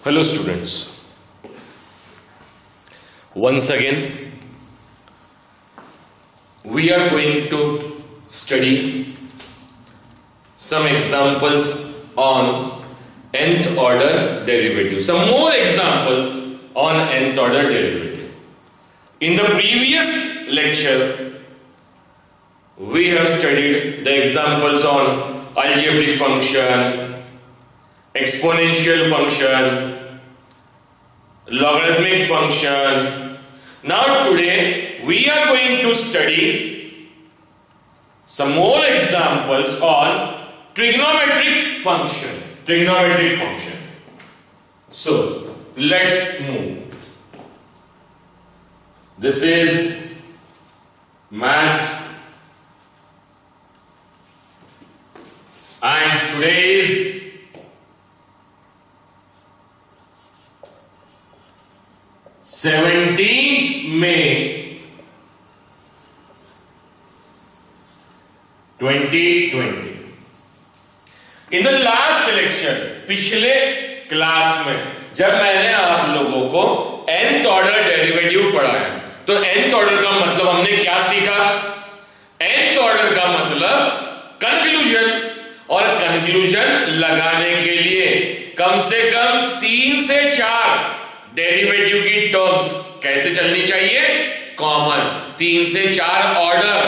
Hello students, once again we are going to study some examples on nth order derivative, some more examples on nth order derivative. In the previous lecture we have studied the examples on algebraic function, exponential function, logarithmic function. Now today we are going to study some more examples on trigonometric function. So let's move. This is maths and today is 17th May 2020. In the last lecture, पिछले class में जब मैंने आप लोगों को nth order derivative पढ़ाया तो nth order का मतलब हमने क्या सीखा? nth ऑर्डर का मतलब कंक्लूजन, और कंक्लूजन लगाने के लिए कम से कम 3 से 4 डेरिवेटिव की टर्म्स कैसे चलनी चाहिए? कॉमन। 3 से 4 ऑर्डर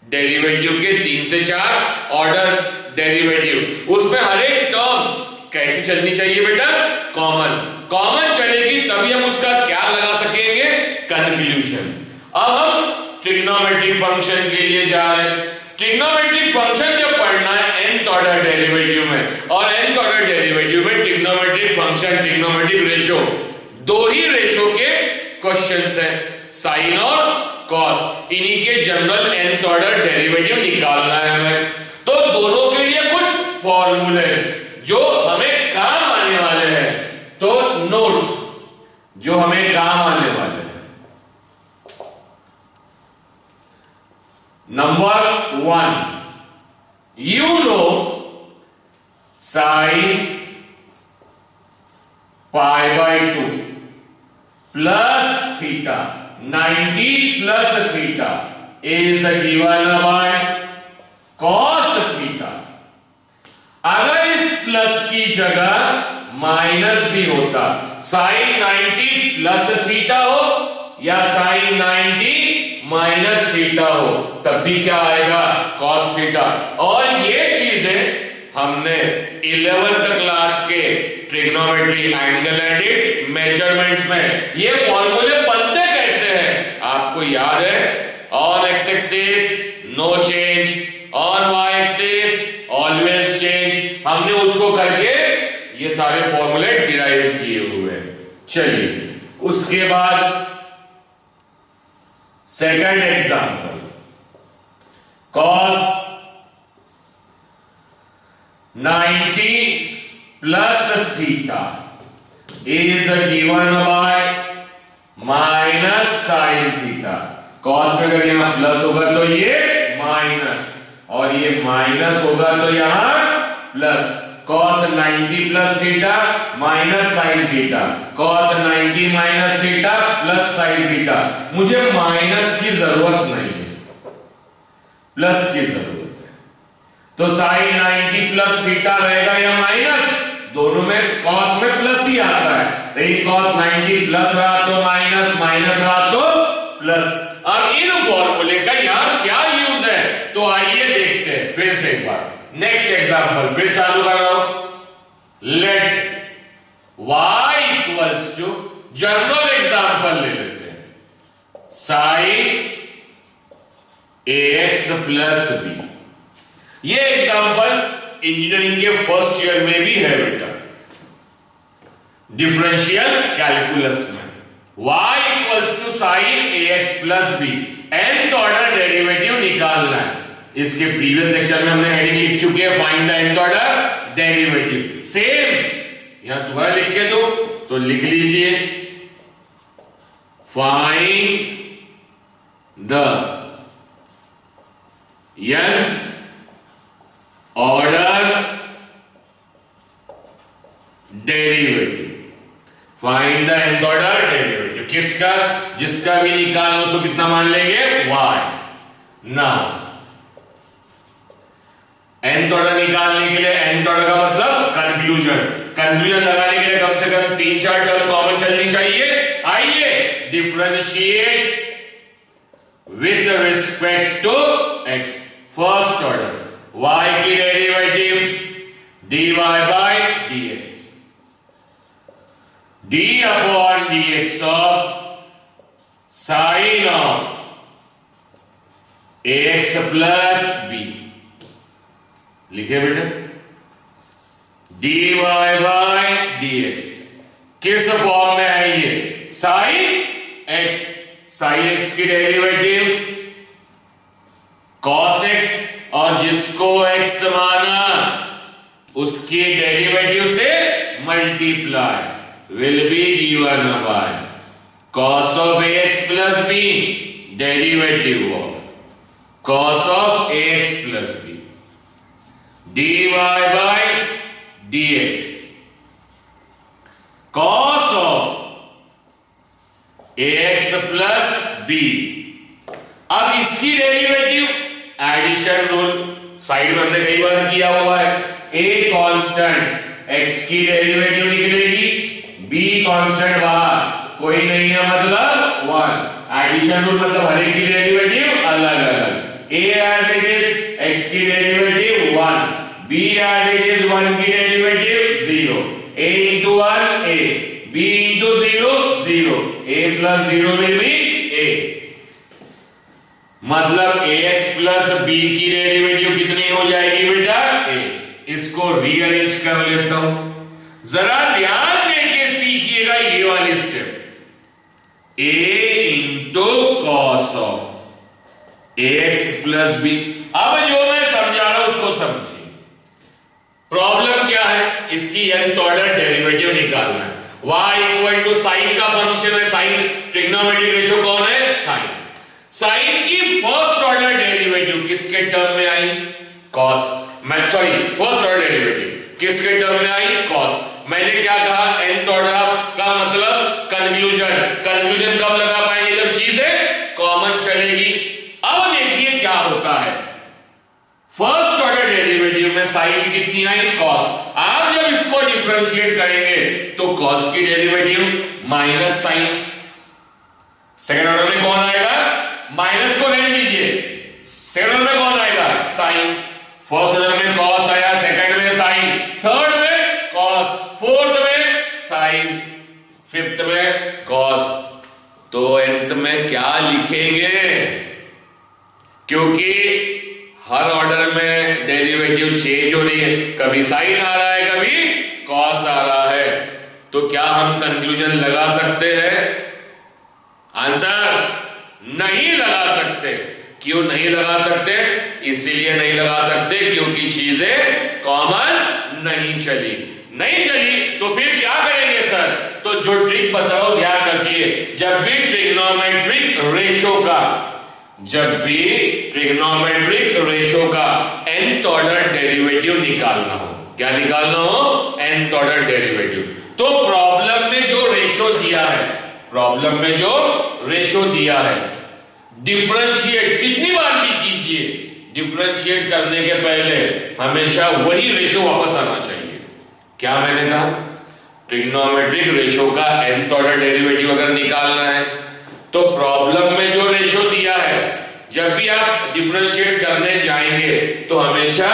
डेरिवेटिव के 3 से 4 ऑर्डर डेरिवेटिव, उसमें हर एक टर्म कैसे चलनी चाहिए बेटा? कॉमन। कॉमन चलेगी तभी हम उसका क्या लगा सकेंगे? कंक्लूजन। अब हम ट्रिग्नोमेट्रिक फंक्शन के लिए जा रहे हैं। ट्रिग्नोमेट्रिक फंक्शन जब पढ़ना है nth ऑर्डर डेरिवेटिव में, और nth ऑर्डर डेरिवेटिव में ट्रिग्नोमेट्रिक फंक्शन, ट्रिग्नोमेट्रिक रेशियो, दो ही रेशियो के क्वेश्चंस हैं, साइन और कॉस। इन्हीं के जनरल nth ऑर्डर डेरिवेटिव निकालना है हमें। तो दोनों के लिए कुछ फॉर्मूले जो हमें काम आने वाले हैं, तो नोट जो हमें काम आने वाले हैं। Number 1, you know sin pi by 2 plus theta, 90 plus theta is given by cos theta। अगर इस प्लस की जगह माइनस भी होता, sin 90 प्लस थीटा हो या sin 90 माइनस थीटा हो, तब भी क्या आएगा? cos theta. और ये चीजें हमने 11th क्लास के trigonometry, angle and it measurements में ये फॉर्मूले बनते कैसे हैं आपको याद है? On X axis no change, on Y axis always change. हमने उसको करके ये सारे फॉर्मूले डिराइव किए हुए हैं। चलिए उसके बाद second example, cos 90 plus theta is given by minus sin theta। cos में अगर यहां प्लस होगा तो ये माइनस, और ये माइनस होगा तो यहां plus. cos 90 plus theta minus sine theta, cos 90 minus theta plus sine theta. मुझे माइनस की जरूरत नहीं है, प्लस की जरूरत है। तो साइन 90 प्लस थीटा रहेगा या माइनस, दोनों में cos में प्लस ही आता है, लेकिन cos 90 प्लस रहा तो माइनस, माइनस रहा तो प्लस। अब इन फॉर्मूले का यहां क्या यूज है, तो आइए देखते हैं फिर से एक बार। नेक्स्ट एग्जांपल फिर चालू कर रहा हूं। Let y equals to, general example ले लेते हैं, sin ax प्लस b। ये एग्जांपल इंजीनियरिंग के फर्स्ट ईयर में भी है बेटा, डिफरेंशियल कैलकुलस में। y equals to sin ax plus b, nth order derivative निकालना है। इसके प्रीवियस लेक्चर में हमने हेडिंग लिख चुके हैं, find the nth order derivative. Same यहां दोबारा लिख के दो तो लिख लीजिए, find the nth order derivative. Find the nth order derivative किसका, जिसका भी निकालना उसको कितना मान लेंगे, y। नाउ nth ऑर्डर निकालने के लिए, nth ऑर्डर का मतलब कंक्लूजन, कंक्लूजन लगाने के लिए कम से कम 3-4 टर्म कॉमन चलनी चाहिए। आइए differentiate with respect to x। First order y की derivative dy bye dx, d upon dx of sine of ax plus b। लिखे बेटा, dy बाय dx किस फॉर्म में है ये, साइन x, साइन x की डेरिवेटिव cos x, और जिसको x माना उसकी डेरिवेटिव से multiply will be given by cos of ax plus b, derivative of cos of ax plus b, dy bye dx cos of ax plus b। अब इसकी derivative, addition rule side में हमने कई बार किया हुआ है, a कांस्टेंट x की derivative निकलेगी, b कांस्टेंट बाहर कोई नहीं है मतलब 1। एडिशन रूल मतलब हर एक की डेरिवेटिव अलग अलग, a as it is x की derivative 1, b as it is 1 की derivative 0, a into 1 a, b into 0 0, a plus 0 will be a। मतलब ax प्लस b की डेरिवेटिव कितनी हो जाएगी बेटा, a। इसको रीअरेंज कर लेता हूं, जरा ध्यान देके सीखिएगा ये वाली step, a into cos of ax plus b। अब जो मैं समझा रहा हूं उसको समझिए। प्रॉब्लम क्या है, इसकी nth ऑर्डर डेरिवेटिव निकालना है। y इक्वल टू साइन का फंक्शन है, साइन ट्रिग्नोमेट्रिक रेशियो कौन है, साइन। साइन की फर्स्ट ऑर्डर डेरिवेटिव किसके टर्म में आई, कॉस। मैं सॉरी फर्स्ट ऑर्डर डेरिवेटिव किसके टर्म में आई, कॉस। मैंने क्या कहा, nth ऑर्डर का मतलब कंक्लूजन। कंक्लूजन कब लगा पाएंगे, जब चीजें कॉमन चलेगी। अब देखिए क्या होता है, फर्स्ट ऑर्डर डेरिवेटिव में साइन की कितनी आई, कॉस। आप जब इसको डिफरेंशिएट करेंगे तो कॉस की derivative minus sine. Second order में कौन आएगा, माइनस को रहने दीजिए, सेकंड ऑर्डर में कौन आएगा, साइन। फर्स्ट ऑर्डर में कॉस आया, सेकंड में साइन, थर्ड में कॉस, फोर्थ में साइन, फिफ्थ में कॉस। तो अंत में क्या लिखेंगे, क्योंकि हर ऑर्डर में डेरिवेटिव चेंज हो रही है, कभी साइन आ रहा है कभी कॉस आ रहा है, तो क्या हम कंक्लूजन लगा सकते हैं, आंसर नहीं लगा सकते। क्यों नहीं लगा सकते, इसीलिए नहीं लगा सकते क्योंकि चीजें कॉमन नहीं चली। नहीं चली तो फिर क्या करेंगे सर, तो जो ट्रिक बता रहा हूं ध्यान रखिए, जब भी ट्रिग्नोमेट्रिक रेशो का nth ऑर्डर डेरिवेटिव निकालना हो, क्या निकालना हो, nth ऑर्डर डेरिवेटिव, तो प्रॉब्लम में जो रेशो दिया है, डिफरेंशिएट कितनी बार भी कीजिए, डिफरेंशिएट करने के पहले हमेशा वही रेशो वापस आना चाहिए। क्या मैंने कहा, ट्रिग्नोमेट्रिक रेशो का nth ऑर्डर डेरिवेटिव अगर निकालना है तो प्रॉब्लम में जो रेशो दिया है, जब भी आप डिफरेंशिएट करने जाएंगे तो हमेशा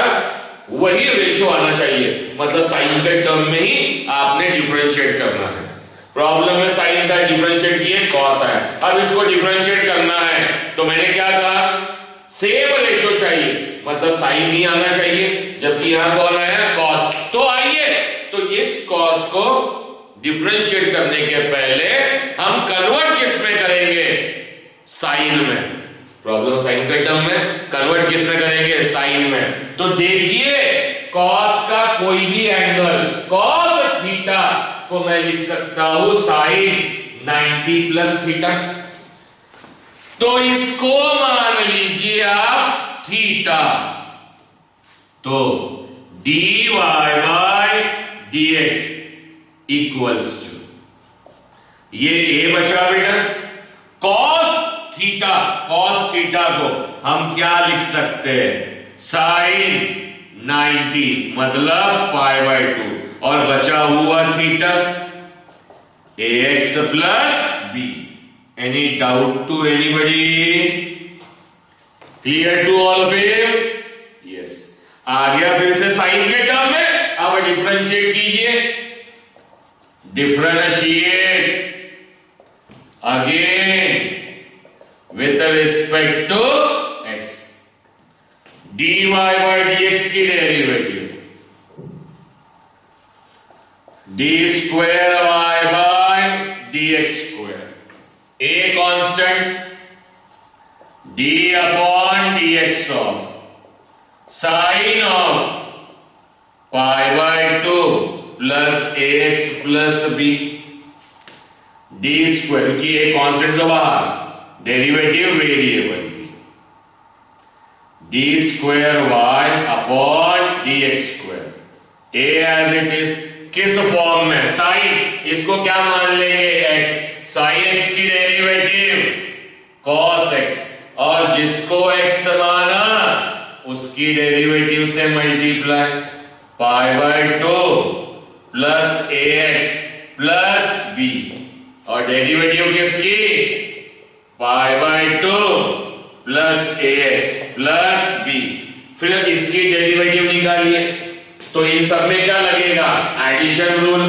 वही रेशो आना चाहिए, मतलब साइन के टर्म में ही आपने डिफरेंशिएट करना है। प्रॉब्लम में साइन का डिफरेंशिएट किए, कॉस आया, अब इसको डिफरेंशिएट करना है तो मैंने क्या कहा, सेम रेशो चाहिए, मतलब साइन ही आना चाहिए, जबकि यहां कौन आया, कॉस। तो आइए, तो इस कॉस को डिफरेंशिएट करने के पहले हम कन्वर्ट किस में करेंगे, साइन में। प्रॉब्लम साइन के टर्म में, कन्वर्ट किस में करेंगे, साइन में। तो देखिए कॉस का कोई भी एंगल, कॉस थीटा को मैं लिख सकता हूं साइन 90 प्लस थीटा, तो इसको मान लीजिए आप थीटा, तो dy bye dx equals to, ये ए बचा बेटा, कॉस थीटा को हम क्या लिख सकते हैं, साइन 90 मतलब π/2, और बचा हुआ theta ax plus b। Any doubt to anybody? Clear to all of you? Yes. आ गया फिर से साइन के टर्म में, अब डिफरेंशिएट कीजिए, differentiate again with respect to x, dy by dx की derivative d square y by dx square, a constant, d upon dx of sin of π/2 plus ax plus b, d square की a constant तो बाहर, derivative variable d square Y upon D x square, a as it is, किस form में, sine, इसको क्या मान लेंगे, x, sine x की डेरिवेटिव कॉस एक्स, और जिसको एक्स माना उसकी डेरिवेटिव से मल्टीप्लाई, π/2 प्लस ए एक्स प्लस बी, और डेरिवेटिव किसकी, π/2 प्लस ax प्लस b। फिर इसकी डेरिवेटिव निकालिए, तो इन सब में क्या लगेगा, एडिशन रूल,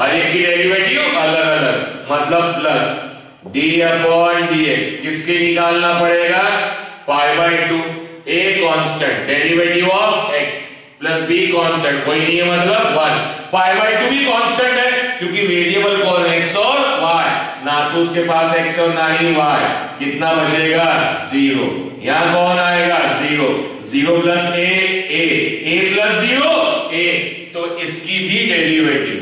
हर एक की डेरिवेटिव अलग अलग, मतलब प्लस d अपॉन dx, किसके निकालना पड़ेगा, π/2, a constant, derivative of x plus b constant, कोई नहीं है मतलब 1, π/2 भी कांस्टेंट है क्योंकि वेरिएबल कौन है, x और y, ना तो उसके पास x और ना ही y, कितना बचेगा, 0, यहां कौन आएगा, 0, 0 प्लस a प्लस 0 a, तो इसकी भी derivative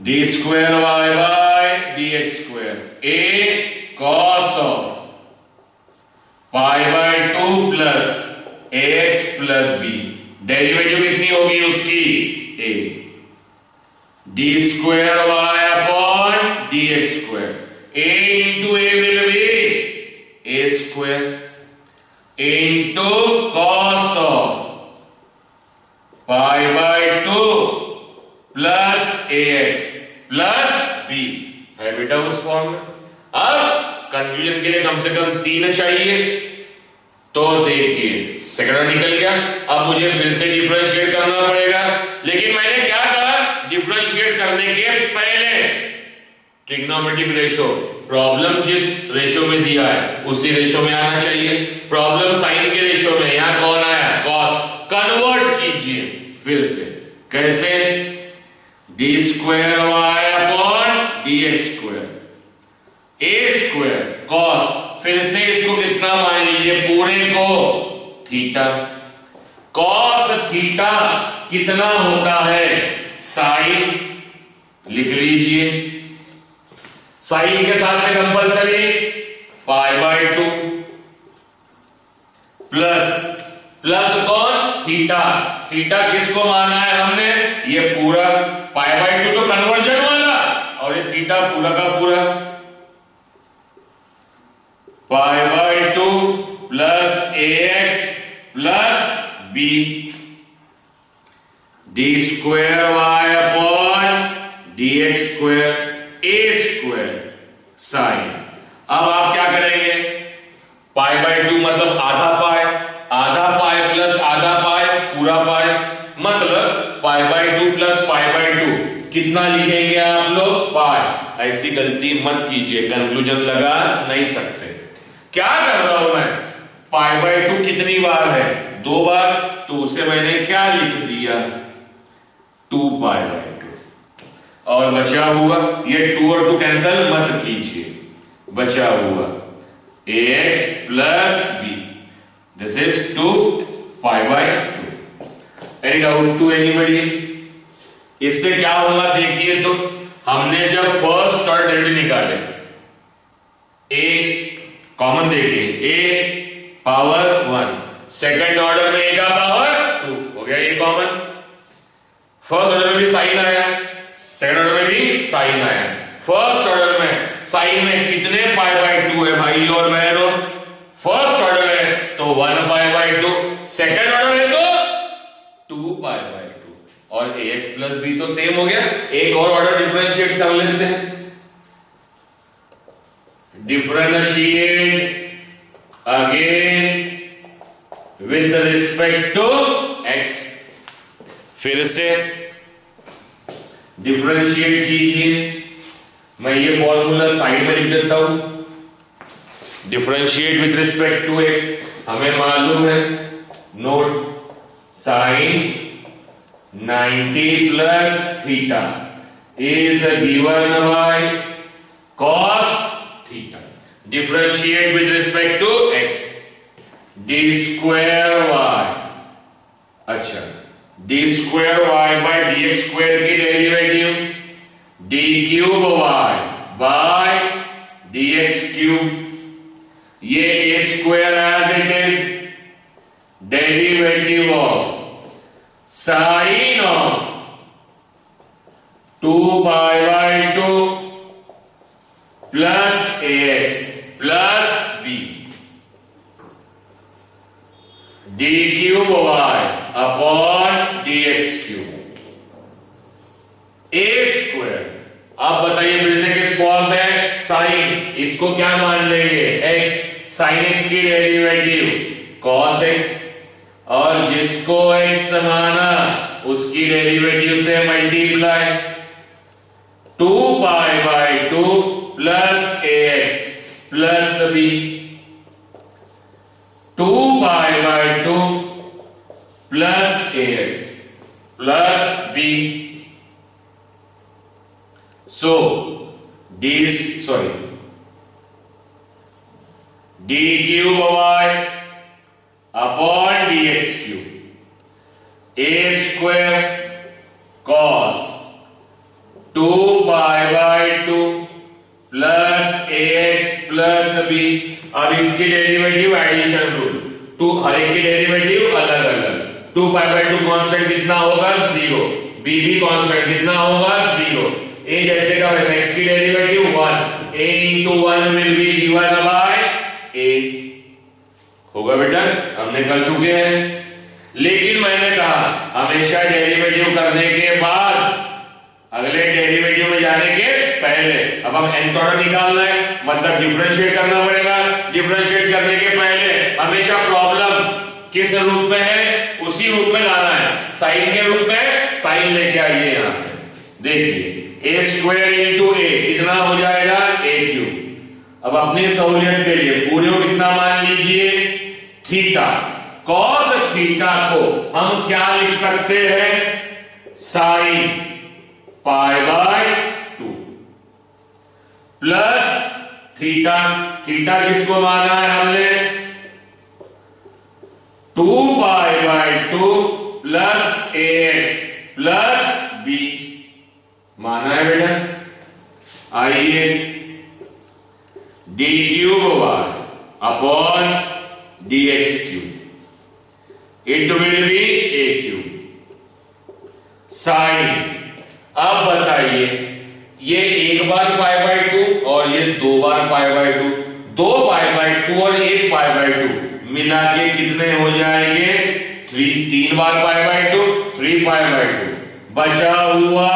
d square y by dx square, a cos of π/2 plus ax plus b, derivative कितनी होगी उसकी, a, d square y upon dx square, a into a will be a square into cos of π/2 plus ax plus b, है बेटा उस form में। अब confusion के लिए कम से कम 3 चाहिए, तो देखिए सेकंड निकल गया, अब मुझे फिर से डिफरेंशिएट करना पड़ेगा, लेकिन मैंने क्या कहा, डिफरेंशिएट करने के पहले ट्रिग्नोमेट्रिक रेशो, प्रॉब्लम जिस रेशो में दिया है उसी रेशो में आना चाहिए, प्रॉब्लम साइन के रेशो में, यहां कौन आया, कॉस, कन्वर्ट कीजिए फिर से, कैसे, D square Y upon D x square, A square cos, फिर से इसको कितना मान लीजिए, पूरे को थीटा, कॉस थीटा कितना होता है, साइन, लिख लीजिए, साइन के साथ में कंपलसरी π/2 प्लस कौन, थीटा, थीटा किसको माना है हमने, ये पूरा π/2 तो कन्वर्जन वाला, और ये थीटा पूरा का पूरा, π/2 plus ax plus b, d square y upon dx square, a square sine. अब आप क्या करेंगे, π/2 मतलब आधा पाई प्लस आधा पाई पूरा पाई, मतलब π/2 प्लस π/2 कितना लिखेंगे आप लोग, पाई। ऐसी गलती मत कीजिए, कंक्लूजन लगा नहीं सकते। क्या कर रहा हूं मैं, π/2 कितनी बार है, 2 बार, तो उसे मैंने क्या लिख दिया, 2π/2, और बचा हुआ, ये 2 और 2 कैंसल मत कीजिए, बचा हुआ ax plus b, this is 2π/2। Any doubt to anybody? इससे क्या होगा देखिए, तो हमने जब फर्स्ट ऑर्डर डेरिवेटिव निकाले, a कॉमन देखिए, a पावर 1, सेकंड ऑर्डर में a का पावर 2 हो गया, ये कॉमन, फर्स्ट ऑर्डर में भी साइन आया, सेकंड ऑर्डर में भी साइन आया। फर्स्ट ऑर्डर में साइन में कितने पाई बाय 2 है भाई और बहनों? फर्स्ट ऑर्डर है तो 1 पाई बाय 2, सेकंड ऑर्डर है तो 2 पाई बाय 2, और ax प्लस b तो सेम हो गया। एक और ऑर्डर डिफरेंशिएट कर लेते हैं। Differentiate again with respect to x। फिर से डिफरेंशिएट कीजिए। मैं ये फॉर्मूला साइड में लिख देता हूं। Differentiate with respect to x, हमें मालूम है, note, sine 90 plus theta is given by cos theta. Differentiate with respect to x, D square Y, अच्छा D square Y by D x square की derivative D cube Y by D x cube, ये A square as it is, derivative of sine of 2 pi by 2 plus A x plus B D cube Y upon D x cube A square. आप बताइए फिर से किस form में? Sine, इसको क्या मान लेंगे? x, साइन x की डेरिवेटिव cos x, और जिसको x माना उसकी डेरिवेटिव से multiply 2 pi by 2 plus ax plus b, 2 pi by 2 plus ax plus b। So d cube y upon dx cube, a square cos 2 pi by 2 plus ax plus b। अब इसकी derivative addition rule, हर एक की derivative अलग अलग। 2 pi by 2 constant कितना होगा? 0, b भी constant कितना होगा? 0। a जैसे का वैसे x की derivative 1, a into 1 will be given by a, होगा बेटा, हमने कर चुके हैं। लेकिन मैंने कहा हमेशा डेरिवेटिव करने के बाद, अगले डेरिवेटिव में जाने के पहले, अब हम nth ऑर्डर निकालना है, मतलब डिफरेंशिएट करना पड़ेगा। डिफरेंशिएट करने के पहले हमेशा प्रॉब्लम किस रूप में है उसी रूप में लाना है। साइन के रूप में साइन लेके आइए यहां पे, देखिए ए स्क्वायर इंटू ए कितना हो जाएगा? ए क्यूब। अब अपनी सहूलियत के लिए पूरे को कितना मान लीजिए? थीटा। कॉस थीटा को हम क्या लिख सकते हैं? Sine pi by 2 plus theta, theta किसको माना है हमने? 2 pi by 2 plus A x plus b माना है बेटा। आइए, d cube Y upon D x cube, it will be a cube sine. अब बताइए, ये एक बार पाई बाय 2 और ये 2 बार पाई बाय 2, 2 पाई बाय 2 और 1 पाई बाय 2 मिला के कितने हो जाएंगे? 3 बार पाई बाय 2, 3 पाई बाय 2, बचा हुआ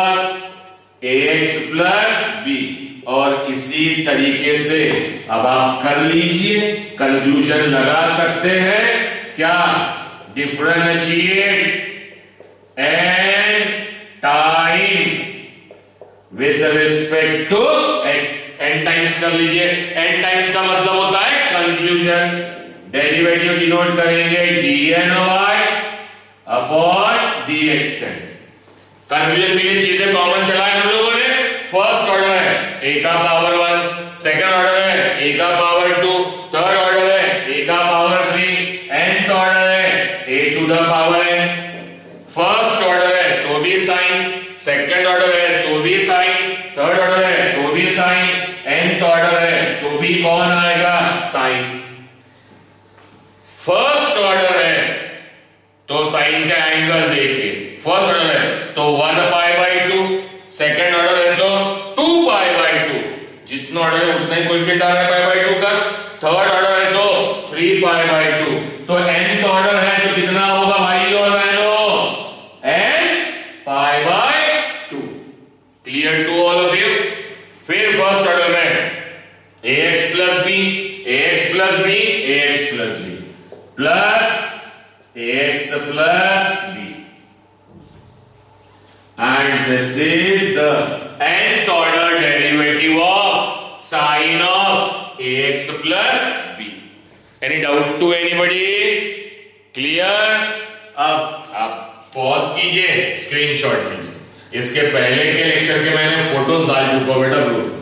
ax प्लस b। और इसी तरीके से अब आप कर लीजिए, कंक्लूजन लगा सकते हैं क्या? Differentiate n times with respect to x, n times कर लीजिए। n टाइम्स का मतलब होता है कंक्लूजन। डेरिवेटिव डिनोट करेंगे dny अपॉन dxn। कंक्लूजन के लिए चीजें कॉमन चलाए हम लोगों ने। फर्स्ट ऑर्डर है a का पावर 1, सेकंड ऑर्डर है a का पावर 2, थर्ड ऑर्डर है a का पावर 3, nth ऑर्डर है a to the power n। First order है तो भी साइन, सेकंड ऑर्डर है तो भी साइन, थर्ड ऑर्डर है तो भी साइन, nth ऑर्डर है तो भी कौन आएगा? साइन। फर्स्ट ऑर्डर है तो साइन का एंगल देखिए, फर्स्ट ऑर्डर है तो 1 पाई बाई 2, सेकंड ऑर्डर है तो 2 पाई बाई 2, जितना ऑर्डर है उतना ही कोएफिशिएंट आ रहा है पाई बाई 2 का। थर्ड ऑर्डर है तो 3 पाई बाई 2, तो nth ऑर्डर है तो कितना होगा भाई और बहनों, n pi by 2। Clear to all of you. फिर फर्स्ट ऑर्डर में ax plus b, ax plus b, ax plus b plus ax plus b, and this is the nth order derivative of sine of ax plus b. Any doubt to anybody? Clear? अब आप pause कीजिए, screenshot लीजिए। इसके पहले के lecture के मैंने photos डाल चुका हूं बेटा ग्रुप।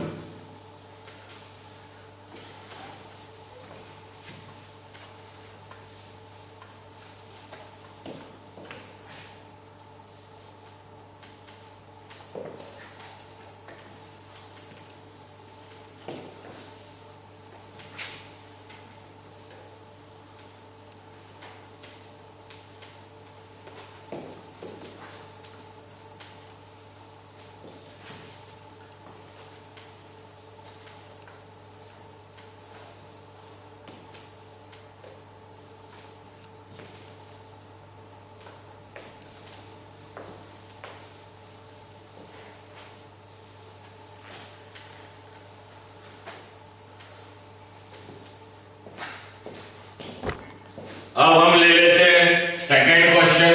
अब हम ले लेते हैं सेकंड क्वेश्चन,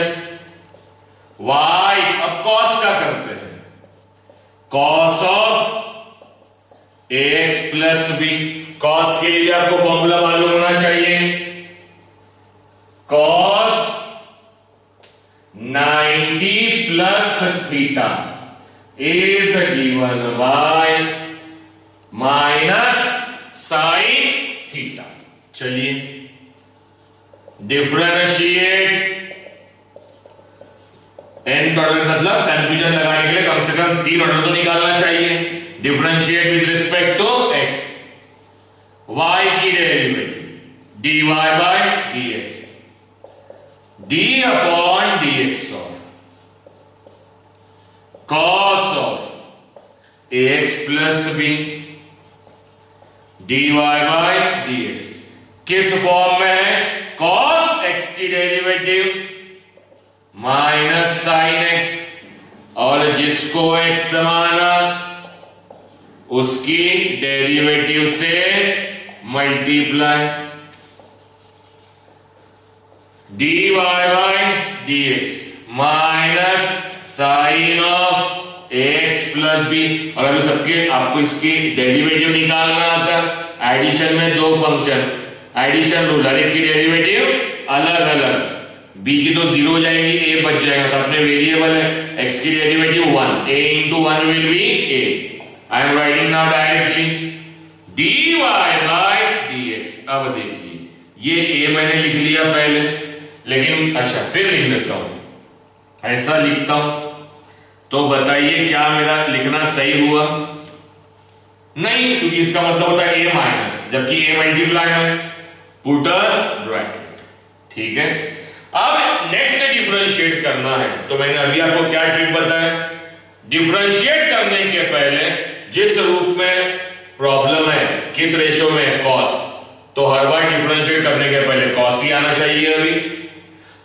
y। अब cos का करते हैं, cos of ax plus b। cos के लिए आपको फॉर्मूला मालूम होना चाहिए, cos 90 plus theta is given bye minus sine theta. चलिए डिफरेंशिएट, nth ऑर्डर मतलब कंफ्यूजन लगाने के लिए कम से कम 3 ऑर्डर तो निकालना चाहिए। Differentiate with respect to x, y की derivative dy bye dx, d upon dx of cos of ax plus b dy bye dx किस फॉर्म में है, cos x की डेरिवेटिव माइनस साइन x, और जिसको x माना उसकी डेरिवेटिव से multiply dy bye dx minus sine of x plus b। और अभी सबके आपको इसकी डेरिवेटिव निकालना आता, एडिशन में दो फंक्शन, एडिशन रूल, हर एक की डेरिवेटिव अलग अलग, b की तो 0 हो जाएगी, a बच जाएगा, साथ में वेरिएबल है, x की derivative 1, a into 1 will be a। I am writing now directly dy by dx। अब देखिए ये a मैंने लिख लिया पहले, लेकिन अच्छा फिर लिख लेता हूं, ऐसा लिखता हूं, तो बताइए क्या मेरा लिखना सही हुआ? नहीं, क्योंकि इसका मतलब होता है a माइनस, जबकि a मल्टीप्लाई है, पुट अ ब्रैकेट। ठीक है, अब नेक्स्ट डिफरेंशिएट करना है, तो मैंने अभी आपको क्या ट्रिक बताया, डिफरेंशिएट करने के पहले जिस रूप में प्रॉब्लम है, किस रेशो में, कॉस, तो हर बार डिफरेंशिएट करने के पहले कॉस ही आना चाहिए। अभी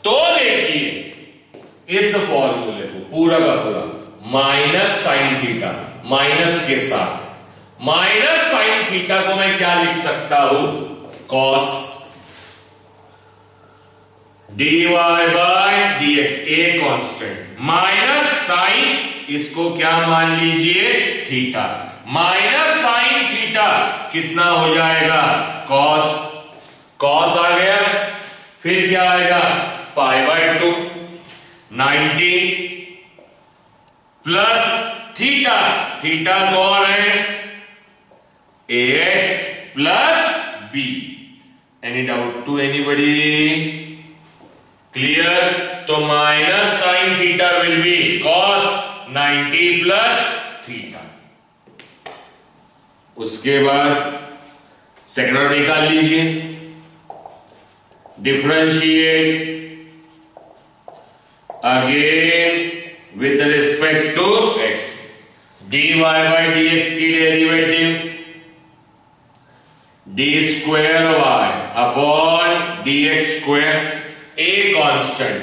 तो देखिए इस फॉर्मूले को पूरा का पूरा माइनस साइन थीटा, माइनस के साथ माइनस साइन थीटा को मैं क्या लिख सकता हूं, cos dy bye dx, a constant, minus sine, इसको क्या मान लीजिए, थीटा, माइनस साइन थीटा कितना हो जाएगा, कॉस, कॉस आ गया, फिर क्या आएगा, pi by 2, 90 plus theta, theta कौन है, ax plus b। Any doubt to anybody? Clear? तो minus sine theta will be cos 90 plus theta. उसके बाद सेकंड ऑर्डर निकाल लीजिए, differentiate again with respect to x। dy by dx की derivative D square y upon dx square, a constant,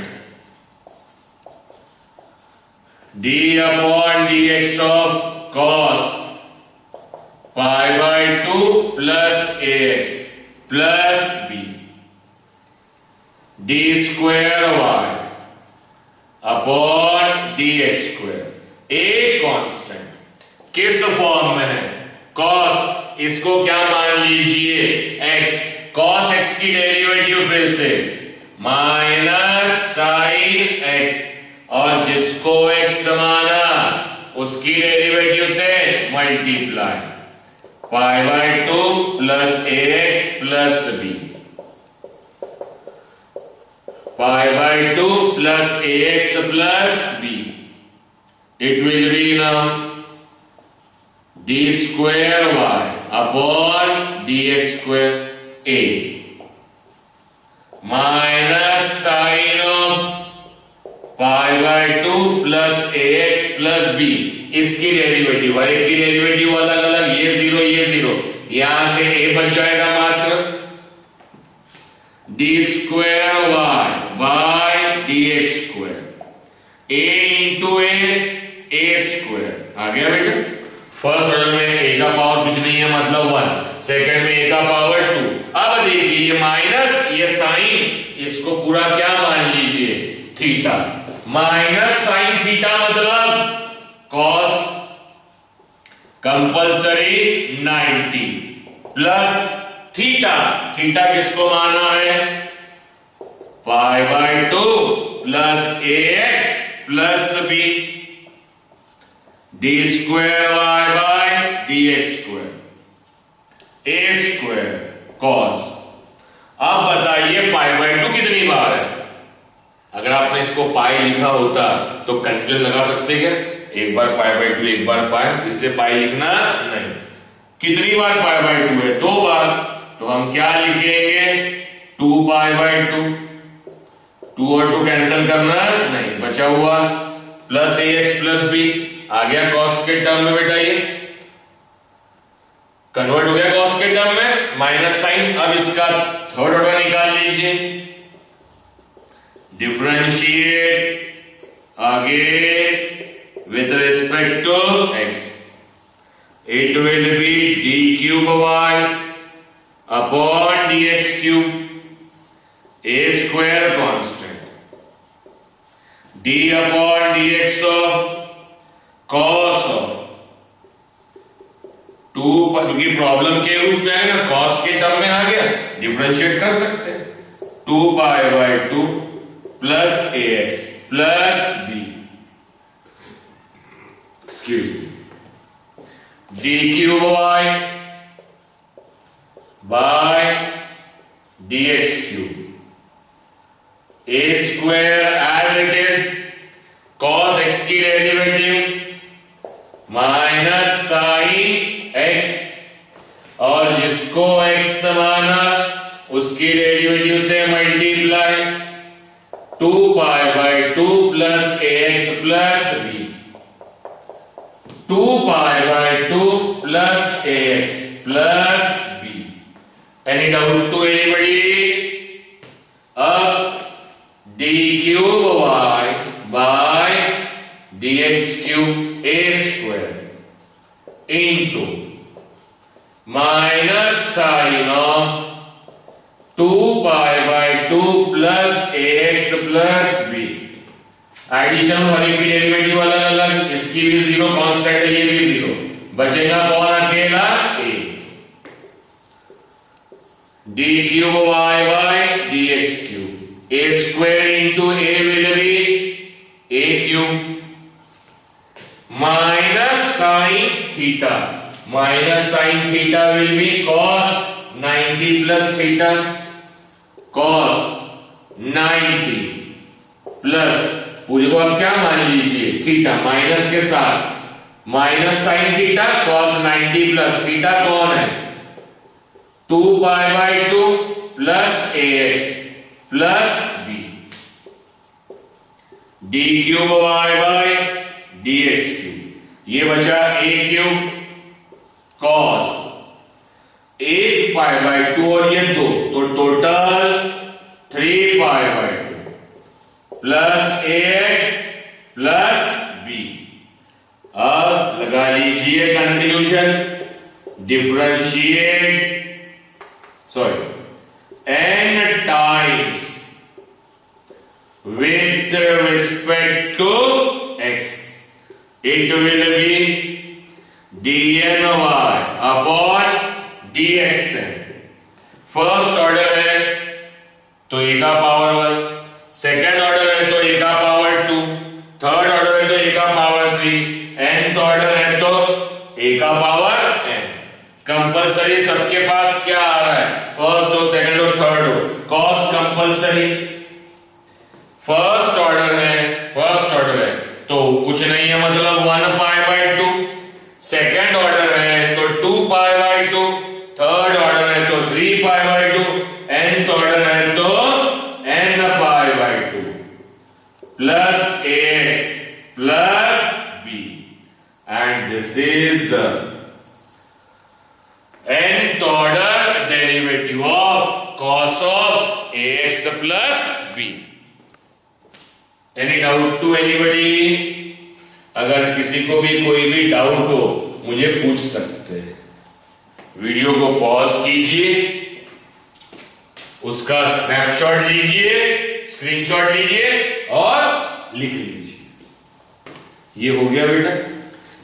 d upon dx of cos pi by 2 plus ax plus b, D square y upon dx square, a constant किस form में है? cos, इसको क्या मान लीजिए? x, cos x की derivative फिर से माइनस साइन x, और जिसको x माना उसकी डेरिवेटिव से multiply, pi by 2 plus ax plus b, pi by 2 plus ax plus b, it will be now d square y upon dx square a minus sin of pi by 2 plus ax plus b, इसकी derivative, और एक की derivative अलग अलग, ये zero, यहां से a बच जाएगा मात्र d square y by dx square, a into a square आ गया बेटा। फर्स्ट ऑर्डर में a का पावर कुछ नहीं है, मतलब 1, सेकंड में a का पावर 2। अब देखिए ये माइनस, ये साइन, इसको पूरा क्या मान लीजिए? थीटा, माइनस साइन थीटा मतलब cos compulsory 90 plus theta, theta किसको माना है? Pi by 2 plus ax plus b, D square y by dx square, a square cos. अब बताइए पाई बाई 2 कितनी बार है? अगर आपने इसको पाई लिखा होता तो कंफ्यूजन लगा सकते क्या? एक बार पाई बाई 2, एक बार पाई, इसलिए पाई लिखना नहीं। कितनी बार पाई बाई 2 है? 2 बार, तो हम क्या लिखेंगे? 2 पाई बाई 2, 2 और 2 कैंसिल करना नहीं, बचा हुआ प्लस ax प्लस b आ गया कॉस के टर्म में बेटा, ये कन्वर्ट हो गया कॉस के टर्म में, माइनस साइन। अब इसका थर्ड ऑर्डर निकाल लीजिए, डिफरेंशिएट आगे with respect to x, it will be d cube y upon dx cube, a square constant, d upon dx of cos of 2, क्योंकि प्रॉब्लम के रूप में है ना, कॉस के टर्म में आ गया, डिफरेंशिएट कर सकते हैं, 2 pi by 2 plus ax plus b, excuse me, d cube y by dx cube, a square as it is, cos x की डेरिवेटिव माइनस साइन x, और जिसको x माना उसकी डेरिवेटिव से multiply, 2 pi by 2 plus ax plus b, 2 pi by 2 plus ax plus b। Any doubt to anybody? अब d cube y by dx cube a square into minus sine of 2 pi by 2 plus ax plus b, addition वाली की derivative अलग अलग, इसकी भी 0 constant है, ये भी 0, बचेगा कौन? अकेला a, d cube y by dx cube, a square into a will be a cube minus sine theta, minus sine theta will be cos 90 plus theta, cos 90 plus, पूरे को आप क्या मान लीजिए? थीटा, माइनस के साथ minus sine theta cos 90 plus theta कौन है? 2 pi by 2 plus ax plus b, d cube y by d x cube, ये बचा a cube cos 8 pi by 2 और ये 2, तो total 3 pi by 2 plus A x plus b. अब लगा लीजिए conclusion, differentiate n times with respect to x, it will be dny upon dxn। First order है तो ए का पावर 1, सेकेंड ऑर्डर है तो ए का पावर 2, थर्ड ऑर्डर है तो ए का पावर 3, nth ऑर्डर है तो ए का पावर n। कंपलसरी सबके पास क्या आ रहा है, फर्स्ट हो सेकेंड हो थर्ड हो, कॉस कंपलसरी। फर्स्ट ऑर्डर है तो कुछ नहीं है, मतलब 1 पाई बाई 2, सेकेंड ऑर्डर है तो 2 पाई बाई 2, थर्ड ऑर्डर है तो 3 पाई बाई 2, nth ऑर्डर है तो n pi by 2 plus ax plus b, and this is the nth order derivative of cos of ax plus b। Any doubt to anybody? अगर किसी को भी कोई भी डाउट हो मुझे पूछ सकते हैं। वीडियो को पॉज कीजिए, उसका स्नैपशॉट लीजिए, स्क्रीनशॉट लीजिए और लिख लीजिए। ये हो गया बेटा,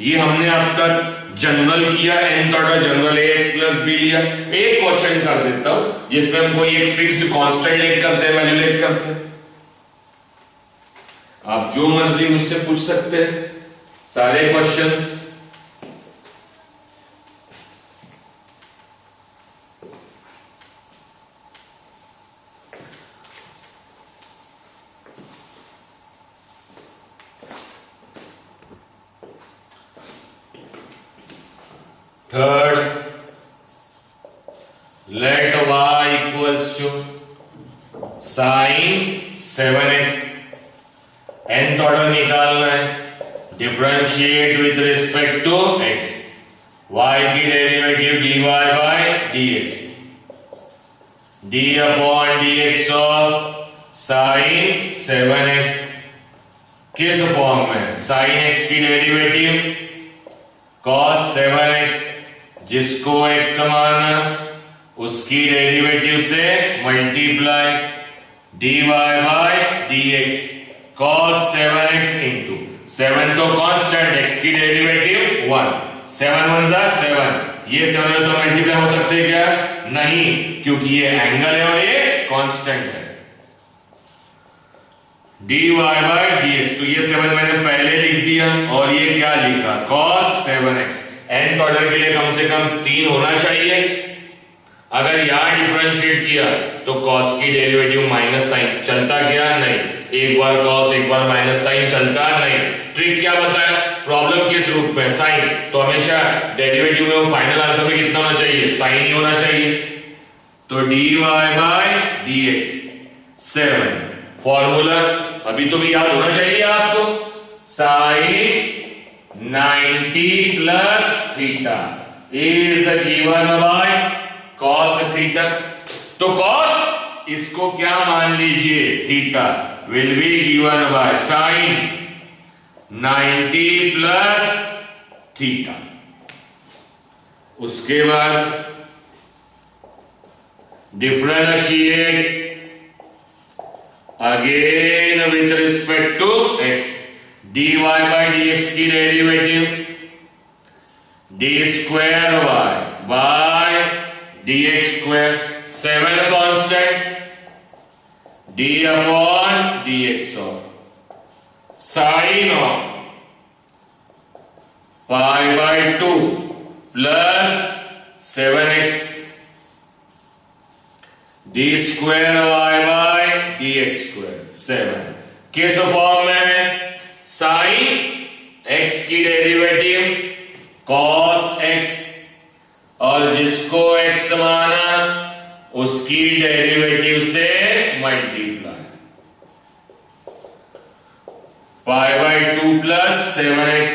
ये हमने अब तक जनरल किया, nth order general ax plus b लिया। एक क्वेश्चन कर देता हूं जिसमें हम कोई एक फिक्स्ड कांस्टेंट लेकर करते हैं, वैल्यू लेकर करते हैं। आप जो मर्जी मुझसे पूछ सकते हैं सारे questions. Third, let y equals to sine 7x, nth order निकालना है, differentiate with respect to x, y की derivative dy bye dx, d upon dx of sine 7x किस फॉर्म में, साइन x की डेरिवेटिव cos 7x, जिसको x माना उसकी derivative से multiply dy bye dx cos 7x into 7 तो constant, x की डेरिवेटिव 1, 7 1 जा 7, ये 7 से मल्टीप्लाई हो सकते हैं क्या, नहीं, क्योंकि ये एंगल है और ये कांस्टेंट है। dy बाय dx, तो ये 7 मैंने पहले लिख दिया और ये क्या लिखा cos 7x। nth ऑर्डर के लिए कम से कम 3 होना चाहिए। अगर यहां डिफरेंशिएट किया तो cos की डेरिवेटिव माइनस साइन चलता क्या, नहीं, एक बार cos एक बार माइनस साइन चलता नहीं। ट्रिक क्या बताया, प्रॉब्लम किस रूप में, साइन, तो हमेशा डेरिवेटिव में वो फाइनल आंसर में कितना होना चाहिए, साइन ही होना चाहिए। तो dy बाय dx 7, फॉर्मूला अभी तो भी याद होना चाहिए आपको, sine 90 plus theta is given by cos theta. तो cos इसको क्या मान लीजिए, theta will be given by sine 90 plus theta. उसके बाद differentiate again with respect to x, dy bye dx की derivative d square y by dx square, 7 constant, d upon dx of sine of pi by 2 plus 7x, d square y by dx square 7 किस form में है, sine x की derivative cos x और जिसको x माना उसकी derivative से multiply. Pi by 2 plus 7x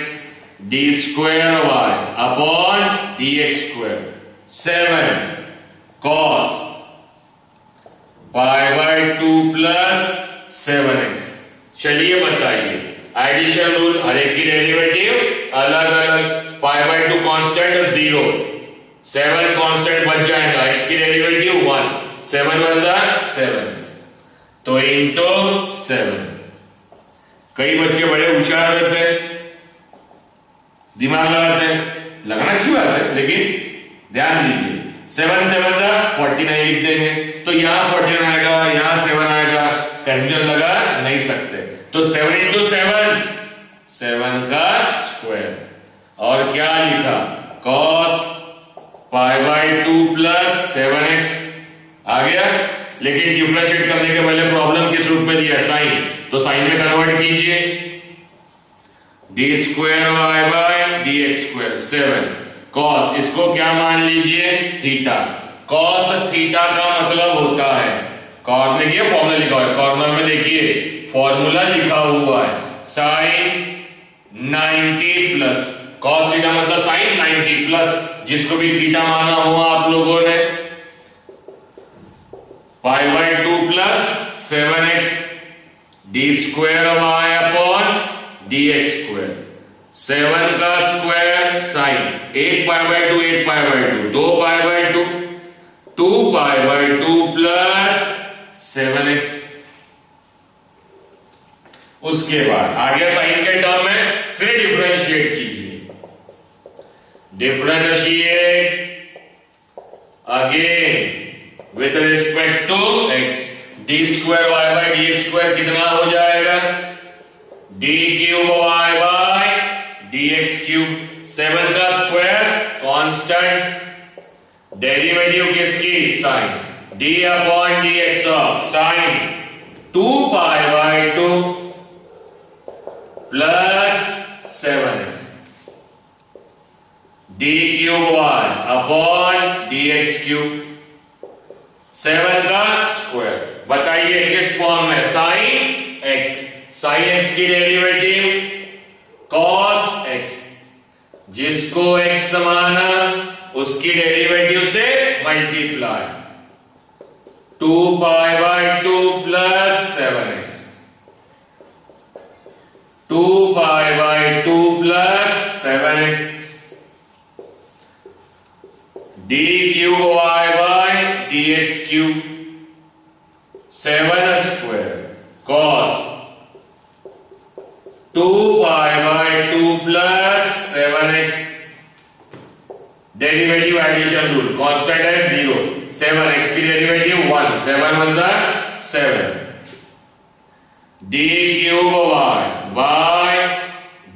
d square Y upon D x square 7 cos pi by 2 plus 7x। चलिए बताइए, एडिशन रूल, हर एक की डेरिवेटिव अलग अलग। पाई बाई 2 कांस्टेंट 0, 7 कांस्टेंट बच जाएगा, x की डेरिवेटिव 1, 7 1 जा 7, तो इंटू 7। कई बच्चे बड़े होशियार रहते हैं, दिमाग लगाते हैं, लगाना अच्छी बात है, लेकिन ध्यान दीजिए 7 7 जा 49 लिख देंगे, तो यहां 49 आएगा, यहां 7 आएगा, कंफ्यूजन लगा नहीं सकते। तो 7 इंटू 7, 7 का स्क्वायर, और क्या लिखा, cos pi by 2 plus 7x आ गया। लेकिन डिफरेंशिएट करने के पहले प्रॉब्लम किस रूप में दिया, साइन, तो साइन में कन्वर्ट कीजिए, d square y by d x square 7 cos, इसको क्या मान लीजिए, थीटा। cos थीटा का मतलब होता है, कॉर्नर के फॉर्मूला लिखा हुआ है, कॉर्नर में देखिए फॉर्मूला लिखा हुआ है, साइन 90 प्लस, cos थीटा मतलब साइन 90 प्लस, जिसको भी थीटा माना हुआ आप लोगों ने, pi by 2 plus 7x d square Y upon D x square, 7 का square sine 8 pi by 2, 8 pi by 2, 2 pi by 2, 2 pi by 2 plus 7x। उसके बाद आगे साइन के टर्म में फिर डिफरेंशिएट कीजिए, differentiate again with respect to x, D square y by d x square कितना हो जाएगा, d cube y by d x cube, 7 का स्क्वायर कांस्टेंट, डेरिवेटिव किसकी, sine, d upon D x of sine 2 pi by 2 plus 7x, d cube Y upon D x cube, 7 का square. बताइए किस form में, sine x, sine x की derivative cos x, जिसको x माना उसकी derivative से multiply, 2 pi by 2 plus 7x, 2 pi by 2 plus 7x, d cube y by d x cube, 7 square cos 2 pi by 2 plus 7x, derivative addition rule, constant है 0, 7x की derivative 1, 7 1 जा 7, d cube y by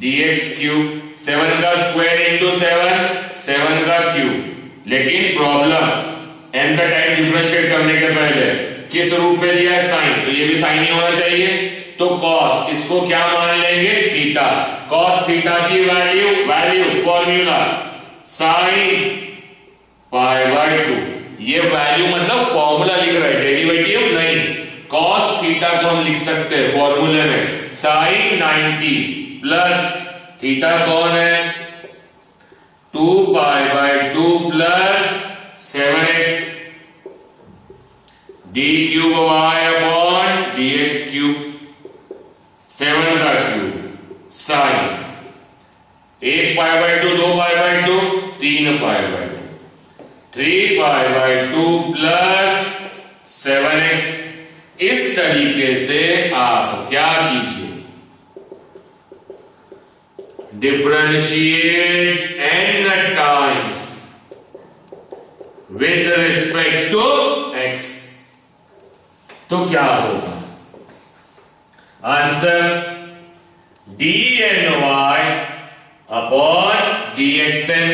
d x cube, 7 का square into 7, 7 का cube. लेकिन problem nth time differentiate करने के पहले किस रूप में दिया है, साइन, तो ये भी साइन ही होना चाहिए, तो cos, इसको क्या मान लेंगे, थीटा, cos थीटा की value formula sine pi by 2, ये वैल्यू मतलब फॉर्मूला लिख रहे हैं, डेरिवेटिव नहीं, cos थीटा को हम लिख सकते हैं फॉर्मूले में, साइन 90 प्लस थीटा कौन है, 2 pi by 2 plus 7x, d cube Y upon D x cube, 7 का cube sine 1 pi by 2, 2 pi by 2, 3 pi by 2, 3 pi by 2 plus 7x। इस तरीके से आप क्या कीजिए, differentiate n times with respect to x, तो क्या होगा answer, dny upon dxn,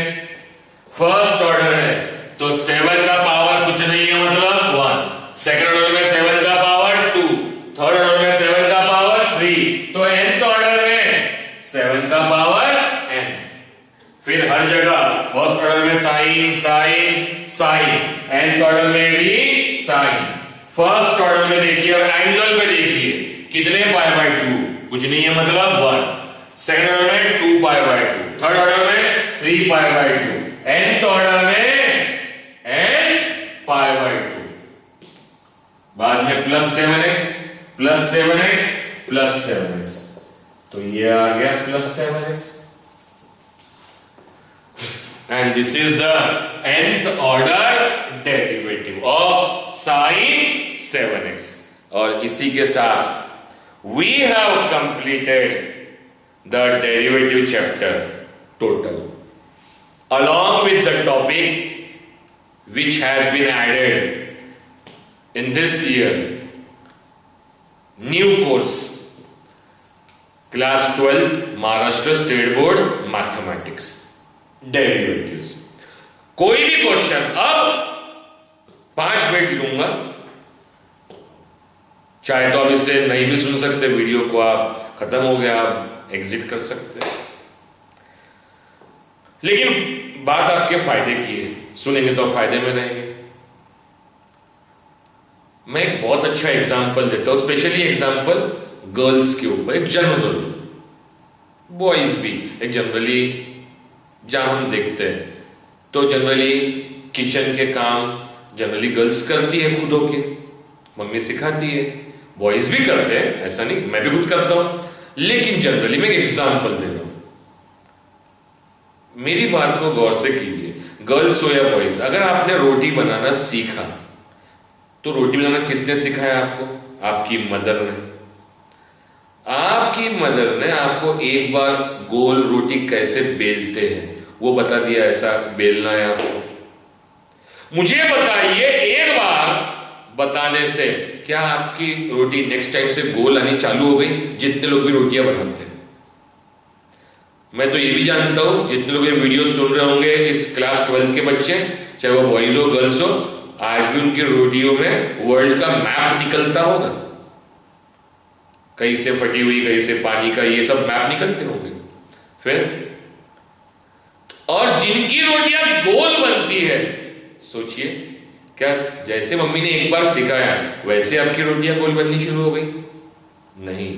first order है तो 7 का पावर कुछ नहीं है मतलब 1, सेकंड ऑर्डर में 7 का पावर 2, थर्ड ऑर्डर में 7 का पावर 3, तो nth ऑर्डर में 7 का पावर n। फिर हर जगह फर्स्ट ऑर्डर में sine sine sine, nth order में भी साइन, फर्स्ट ऑर्डर में देखिए और एंगल पे देखिए कितने पाई बाई 2, कुछ नहीं है मतलब 1, सेकंड ऑर्डर में 2π/2, थर्ड ऑर्डर में 3π/2, nth ऑर्डर में nπ/2, बाद में +7x +7x +7x, तो ये आ गया +7x, and this is the nth order derivative of sin 7x। और इसी के साथ we have completed the derivative chapter total, along with the topic which has been added in this year, new course, class 12th Maharashtra State Board Mathematics, derivatives. कोई भी question अब 5 minute लूंगा, चाहे तो आप इसे नहीं भी सुन सकते, वीडियो को आप खत्म हो गया आप एग्जिट कर सकते हैं, लेकिन बात आपके फायदे की है, सुनेंगे तो फायदे में रहेंगे। मैं एक बहुत अच्छा एग्जाम्पल देता हूं, स्पेशली एग्जाम्पल गर्ल्स के ऊपर, एक जनरल, बॉयज भी एक जनरली जहां हम देखते हैं तो जनरली किचन के काम जनरली गर्ल्स करती है, खुद होके मम्मी सिखाती है, बॉयज भी करते हैं, ऐसा नहीं, मैं भी खुद करता हूं, लेकिन जनरली मैं एग्जांपल दे रहा हूं, मेरी बात को गौर से कीजिए। गर्ल्स हो या बॉयज, अगर आपने रोटी बनाना सीखा तो रोटी बनाना किसने सिखाया आपको? आपकी मदर ने। आपकी मदर ने आपको एक बार गोल रोटी कैसे बेलते हैं वो बता दिया, ऐसा बेलना है आपको। मुझे बताइए, एक बार बताने से क्या आपकी रोटी नेक्स्ट टाइम से गोल आनी चालू हो गई? जितने लोग भी रोटियां बनाते हैं, मैं तो ये भी जानता हूं जितने लोग ये वीडियो सुन रहे होंगे, इस क्लास 12 के बच्चे, चाहे वो बॉयज हो गर्ल्स हो, आज भी उनकी रोटियों में वर्ल्ड का मैप निकलता होगा, कहीं से फटी हुई, कहीं से पानी का, ये सब मैप निकलते होंगे। फिर और जिनकी रोटियां गोल बनती है, सोचिए क्या जैसे मम्मी ने एक बार सिखाया वैसे आपकी रोटियां गोल बननी शुरू हो गई? नहीं।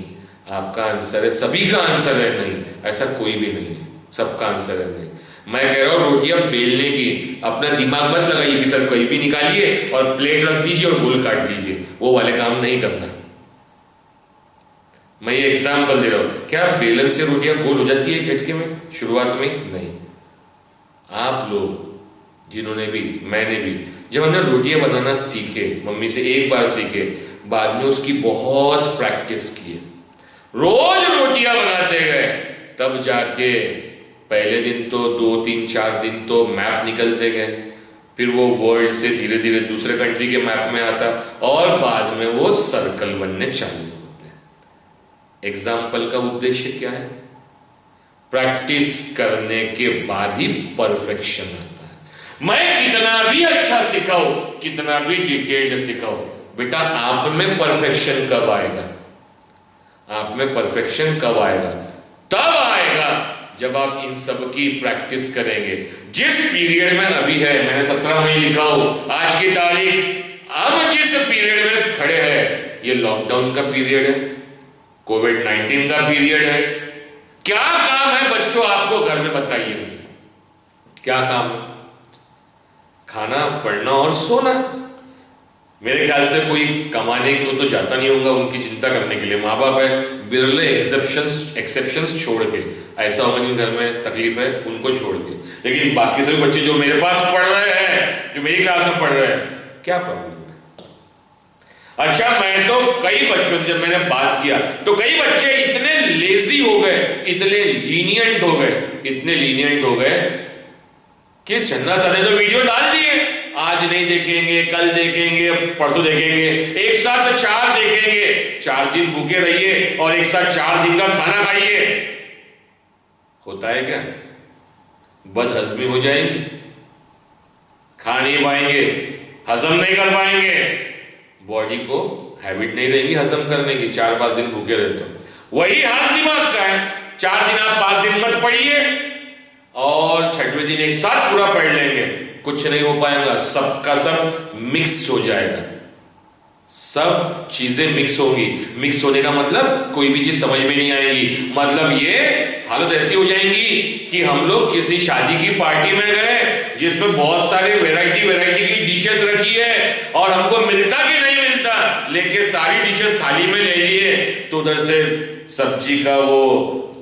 आपका आंसर है, सभी का आंसर है नहीं, ऐसा कोई भी नहीं है, सबका आंसर है नहीं। मैं कह रहा हूं रोटियां बेलने की अपना दिमाग मत लगाइए कि सर कहीं भी निकालिए और प्लेट रख दीजिए और गोल काट लीजिए, वो वाले काम नहीं करना। मैं ये एग्जाम्पल दे रहा हूं, क्या बेलन से रोटियां गोल हो जाती है झटके में शुरुआत में? नहीं। आप लोग जिन्होंने भी, मैंने भी, जब हमने रोटियां बनाना सीखे, मम्मी से एक बार सीखे, बाद में उसकी बहुत प्रैक्टिस की, रोज रोटियां बनाते गए, तब जाके पहले दिन तो 2, 3, 4 दिन तो मैप निकलते गए, फिर वो वर्ल्ड से धीरे धीरे दूसरे कंट्री के मैप में आता और बाद में वो सर्कल बनने चालू होते हैं। एग्जाम्पल का उद्देश्य क्या है? प्रैक्टिस करने के बाद ही परफेक्शन आता है। मैं कितना भी अच्छा सिखाऊं, कितना भी डिटेल्ड सिखाऊं, बेटा आप में परफेक्शन कब आएगा? आप में परफेक्शन कब आएगा? तब आएगा जब आप इन सब की प्रैक्टिस करेंगे। जिस पीरियड में अभी है, मैंने 17 मई लिखा हो, आज की तारीख, अब जिस पीरियड में खड़े हैं, ये लॉकडाउन का पीरियड है, कोविड-19 का पीरियड है। क्या काम है बच्चों आपको घर में? बताइए मुझे, क्या काम है? खाना, पढ़ना और सोना। मेरे ख्याल से कोई कमाने को तो जाता नहीं होगा, उनकी चिंता करने के लिए माँ बाप है, बिरले एक्सेप्शंस छोड़ के, ऐसा होगा जिन घर में तकलीफ है उनको छोड़ के, लेकिन बाकी सभी बच्चे जो मेरे पास पढ़ रहे हैं, जो मेरी क्लास में पढ़ रहे हैं, क्या प्रॉब्लम है? अच्छा, मैं तो कई बच्चों से जब मैंने बात किया तो कई बच्चे इतने लेजी हो गए, इतने लीनियंट हो गए, इतने लीनियंट हो गए कि चन्ना सर ने तो वीडियो डाल दिए, आज नहीं देखेंगे, कल देखेंगे, परसों देखेंगे, एक साथ 4 देखेंगे, 4 दिन भूखे रहिए और एक साथ 4 दिन का खाना खाइए। होता है क्या? बदहजमी हो जाएगी, खा नहीं पाएंगे, हजम नहीं कर पाएंगे, बॉडी को हैबिट नहीं रहेगी हजम करने की, 4-5 दिन भूखे रहते हो। वही हाथ दिमाग का है, 4 दिन आप 5 दिन मत पढ़िए और 6वें दिन एक साथ पूरा पढ़ लेंगे, कुछ नहीं हो पाएगा, सबका सब मिक्स हो जाएगा। सब चीजें मिक्स होंगी। मिक्स होने का मतलब कोई भी चीज समझ में नहीं आएगी। मतलब ये हालत ऐसी हो जाएंगी कि हम लोग किसी शादी की पार्टी में गए जिसमें बहुत सारे वैरायटी की डिशेस रखी है और हमको मिलता कि नहीं मिलता, लेके सारी डिशेस थाली में ले लिए, तो उधर से सब्जी का वो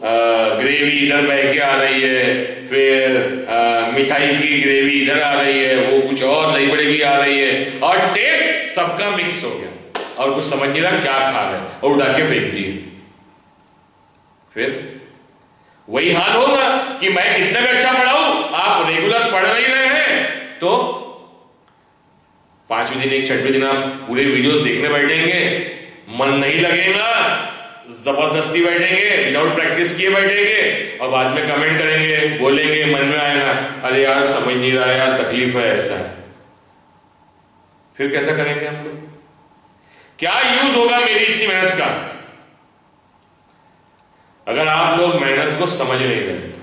ग्रेवी इधर बह के आ रही है, फिर मिठाई की ग्रेवी इधर आ रही है, वो कुछ और दही बड़े की आ रही है, और टेस्ट सबका मिक्स हो गया और कुछ समझ नहीं रहा क्या खा रहे हैं और उड़ा के फेंक दिए। फिर वही हाल होगा कि मैं कितना भी अच्छा पढ़ाऊं, आप रेगुलर पढ़ नहीं रहे हैं, तो 5वें दिन 6वें दिन आप पूरे वीडियोस देखने बैठेंगे, मन नहीं लगेगा, जबरदस्ती बैठेंगे, विदाउट प्रैक्टिस किए बैठेंगे और बाद में कमेंट करेंगे, बोलेंगे, मन में आएगा अरे यार समझ नहीं रहा यार, तकलीफ है, ऐसा है। फिर कैसा करेंगे हम लोग? क्या यूज होगा मेरी इतनी मेहनत का? अगर आप लोग मेहनत को समझ नहीं रहे तो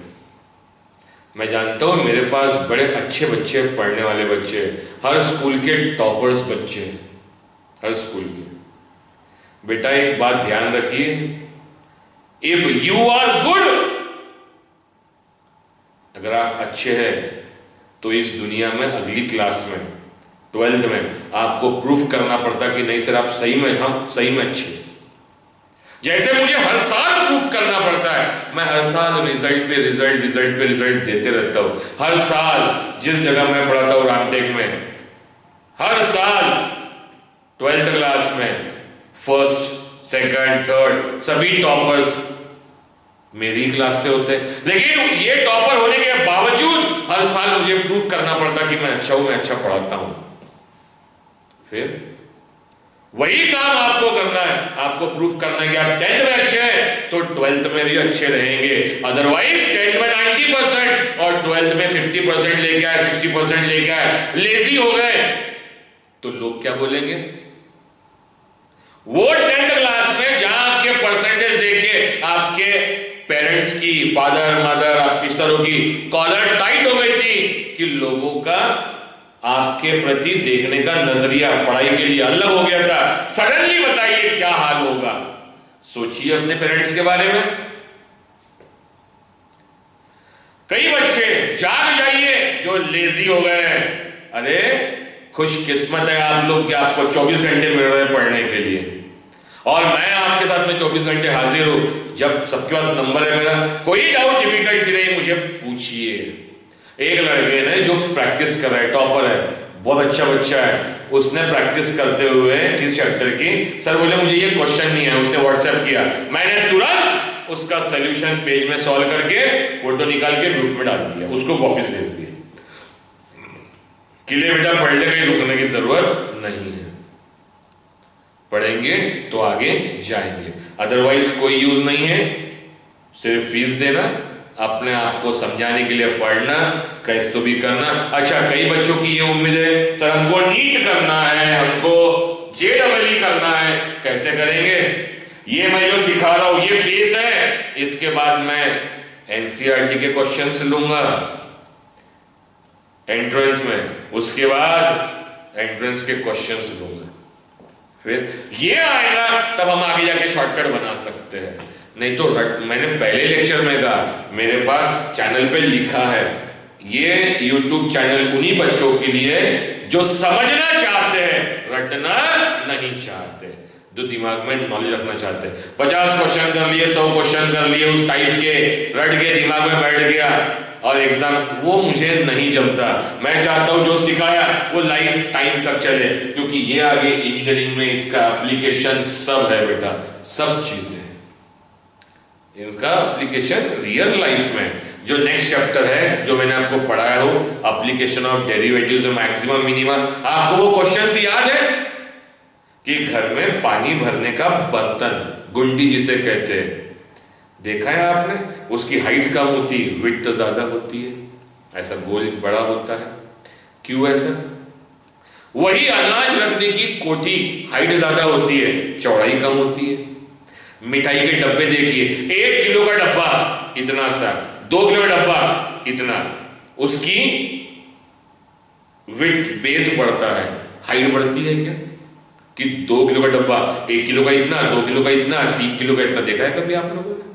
मैं जानता हूं मेरे पास बड़े अच्छे बच्चे, पढ़ने वाले बच्चे, हर स्कूल के टॉपर्स बच्चे, हर स्कूल के। बेटा एक बात ध्यान रखिए, इफ यू आर गुड, अगर आप अच्छे हैं तो इस दुनिया में अगली क्लास में 12th में आपको प्रूफ करना पड़ता कि नहीं सर आप सही में, हम सही में अच्छे। जैसे मुझे हर साल प्रूफ करना पड़ता है, मैं हर साल रिजल्ट पे रिजल्ट देते रहता हूं। हर साल जिस जगह मैं पढ़ाता हूं रामटेक में, हर साल 12th क्लास में फर्स्ट, सेकंड, थर्ड सभी टॉपर्स मेरी क्लास से होते हैं। लेकिन ये टॉपर होने के बावजूद हर साल मुझे प्रूफ करना पड़ता कि मैं अच्छा हूं, मैं अच्छा पढ़ाता हूं। फिर वही काम आपको करना है, आपको प्रूफ करना है कि आप 10th में अच्छे हैं तो 12th में भी अच्छे रहेंगे। अदरवाइज 10th में 90% और 12th में 50% लेके आए, 60% लेके आए, लेजी हो गए, तो लोग क्या बोलेंगे? वो 10th क्लास में जहां आपके परसेंटेज देके आपके पेरेंट्स की, फादर मदर, आप इस तरह की कॉलर टाइट हो गई थी कि लोगों का आपके प्रति देखने का नजरिया पढ़ाई के लिए अलग हो गया था। सडनली बताइए क्या हाल होगा? सोचिए अपने पेरेंट्स के बारे में। कई बच्चे जाग जाइए जो लेजी हो गए हैं। अरे खुशकिस्मत है आप लोग कि आपको 24 घंटे मिल रहे हैं पढ़ने के लिए, और मैं आपके साथ में 24 घंटे हाजिर हूं। जब सबके पास नंबर है मेरा, कोई डाउट डिफिकल्टी नहीं, मुझे पूछिए। एक लड़के ने जो प्रैक्टिस कर रहा है, टॉपर है, बहुत अच्छा बच्चा है, उसने प्रैक्टिस करते हुए किस चैप्टर की, सर बोले मुझे ये क्वेश्चन नहीं है, उसने व्हाट्सएप किया, मैंने तुरंत उसका सोल्यूशन पेज में सॉल्व करके फोटो निकाल के ग्रुप में डाल दिया, उसको वापस भेज दिया कि ले बेटा पढ़ने कहीं रुकने की जरूरत नहीं है, पढ़ेंगे तो आगे जाएंगे, अदरवाइज कोई यूज नहीं है। सिर्फ फीस देना, अपने आप को समझाने के लिए पढ़ना, कैसे तो भी करना। अच्छा, कई बच्चों की ये उम्मीद है सर हमको नीट करना है, हमको JEE करना है, कैसे करेंगे? ये मैं जो सिखा रहा हूं ये बेस है, इसके बाद मैं NCERT के क्वेश्चंस लूंगा एंट्रेंस में, उसके बाद एंट्रेंस के क्वेश्चंस लूंगा, फिर ये आएगा तब हम आगे जाके शॉर्टकट बना सकते हैं। नहीं तो मैंने पहले लेक्चर में कहा, मेरे पास चैनल पे लिखा है, ये YouTube चैनल उन्हीं बच्चों के लिए जो समझना चाहते हैं, रटना नहीं चाहते, जो दिमाग में नॉलेज रखना चाहते हैं। 50 क्वेश्चन कर लिए, 100 क्वेश्चन कर लिए, उस टाइप के रट के दिमाग में बैठ गया और एग्जाम, वो मुझे नहीं जमता। मैं चाहता हूं जो सिखाया वो लाइफ टाइम तक चले, क्योंकि ये आगे इंजीनियरिंग में इसका एप्लीकेशन सब है बेटा, सब चीजें इसका एप्लीकेशन रियल लाइफ में। जो नेक्स्ट चैप्टर है जो मैंने आपको पढ़ाया हो, एप्लीकेशन ऑफ डेरिवेटिव्स और मैक्सिमम मिनिमम, आपको वो क्वेश्चन याद है कि घर में पानी भरने का बर्तन, गुंडी जिसे कहते हैं, देखा है आपने? उसकी हाइट कम होती है, विड्थ ज्यादा होती है, ऐसा गोल बड़ा होता है, क्यों ऐसा? वही अनाज रखने की कोठी हाइट ज्यादा होती है, चौड़ाई कम होती है। मिठाई के डब्बे देखिए, 1 किलो का डब्बा इतना सा, 2 किलो का डब्बा इतना, उसकी विड्थ बेस बढ़ता है, हाइट बढ़ती है क्या? कि 2 किलो का डब्बा 1 किलो का इतना, 2 किलो का इतना, 3 किलो का इतना देखा है कभी आप लोगों ने?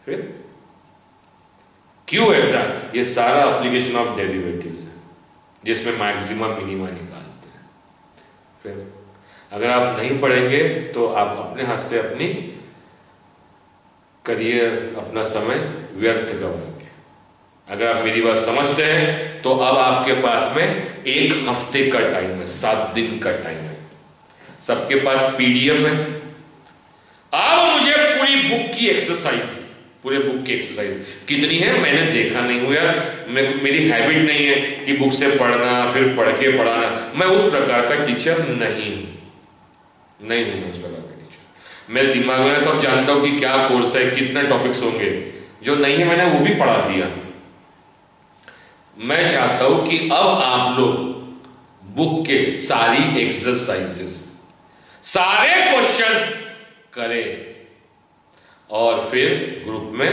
फिर क्यों ऐसा? ये सारा एप्लीकेशन ऑफ डेरिवेटिव्स है जिसमें मैक्सिमम मिनिमा निकालते हैं। फिर अगर आप नहीं पढ़ेंगे तो आप अपने हाथ से अपनी करियर, अपना समय व्यर्थ गवाएंगे। अगर आप मेरी बात समझते हैं तो अब आपके पास में 1 हफ्ते का टाइम है, 7 दिन का टाइम है। सबके पास पीडीएफ है। अब मुझे पूरी बुक की एक्सरसाइज, पूरे बुक की एक्सरसाइज कितनी है मैंने देखा नहीं हुआ, मेरी हैबिट नहीं है कि बुक से पढ़ना फिर पढ़ के पढ़ाना। मैं उस प्रकार का टीचर नहीं हूं उस प्रकार का टीचर। मेरे दिमाग में सब जानता हूं कि क्या कोर्स है, कितने टॉपिक्स होंगे, जो नहीं है मैंने वो भी पढ़ा दिया। मैं चाहता हूं कि अब आप लोग बुक के सारी एक्सरसाइजेस, सारे क्वेश्चंस करें और फिर ग्रुप में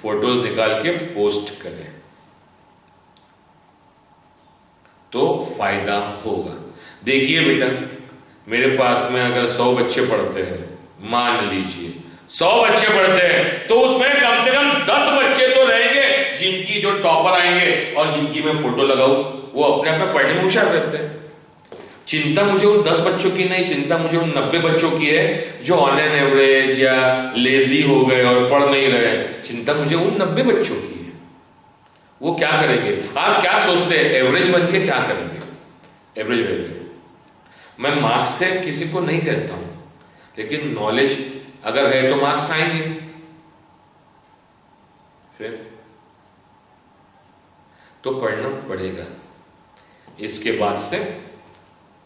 फोटोज निकाल के पोस्ट करें तो फायदा होगा। देखिए बेटा, मेरे पास में अगर 100 बच्चे पढ़ते हैं, मान लीजिए 100 बच्चे पढ़ते हैं, तो उसमें कम से कम 10 बच्चे तो रहेंगे जिनकी जो टॉपर आएंगे और जिनकी मैं फोटो लगाऊं, वो अपने अपने पढ़ने में होशियार रहते हैं। चिंता मुझे उन 10 बच्चों की नहीं, चिंता मुझे उन 90 बच्चों की है जो ऑन एन एवरेज या लेजी हो गए और पढ़ नहीं रहे। चिंता मुझे उन 90 बच्चों की है। वो क्या करेंगे? आप क्या सोचते हैं एवरेज बन के क्या करेंगे? एवरेज रहेंगे। मैं मार्क्स से किसी को नहीं कहता हूं, लेकिन नॉलेज अगर है तो मार्क्स आएंगे। फिर तो पढ़ना पड़ेगा। इसके बाद से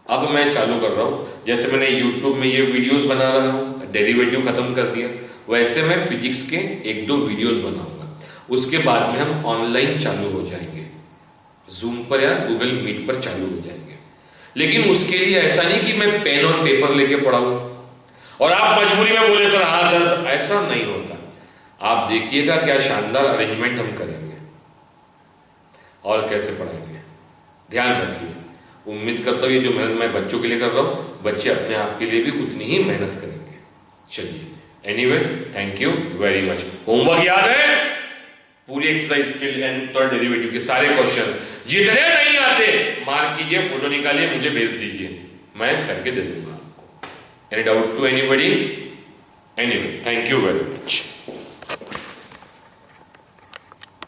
अब मैं चालू कर रहा हूं, जैसे मैंने YouTube में ये वीडियोस बना रहा हूं, डेरिवेटिव खत्म कर दिया, वैसे मैं फिजिक्स के 1-2 वीडियोस बनाऊंगा। उसके बाद में हम ऑनलाइन चालू हो जाएंगे, जूम पर या गूगल मीट पर चालू हो जाएंगे। लेकिन उसके लिए ऐसा नहीं कि मैं पेन और पेपर लेके पढ़ाऊं और आप मजबूरी में बोले सर हाँ सर, ऐसा नहीं होता। आप देखिएगा क्या शानदार अरेंजमेंट हम करेंगे और कैसे पढ़ाएंगे। ध्यान रखिए, उम्मीद करता हूं ये जो मेहनत मैं बच्चों के लिए कर रहा हूं, बच्चे अपने आप के लिए भी उतनी ही मेहनत करेंगे। चलिए, anyway thank you very much. Homework याद है? पूरी एक्सरसाइज के एंड डेरिवेटिव के सारे क्वेश्चंस, जितने नहीं आते मार्क कीजिए, फोटो निकालिए, मुझे भेज दीजिए, मैं करके दे दूंगा आपको। Any doubt to anybody? Anyway thank you very much.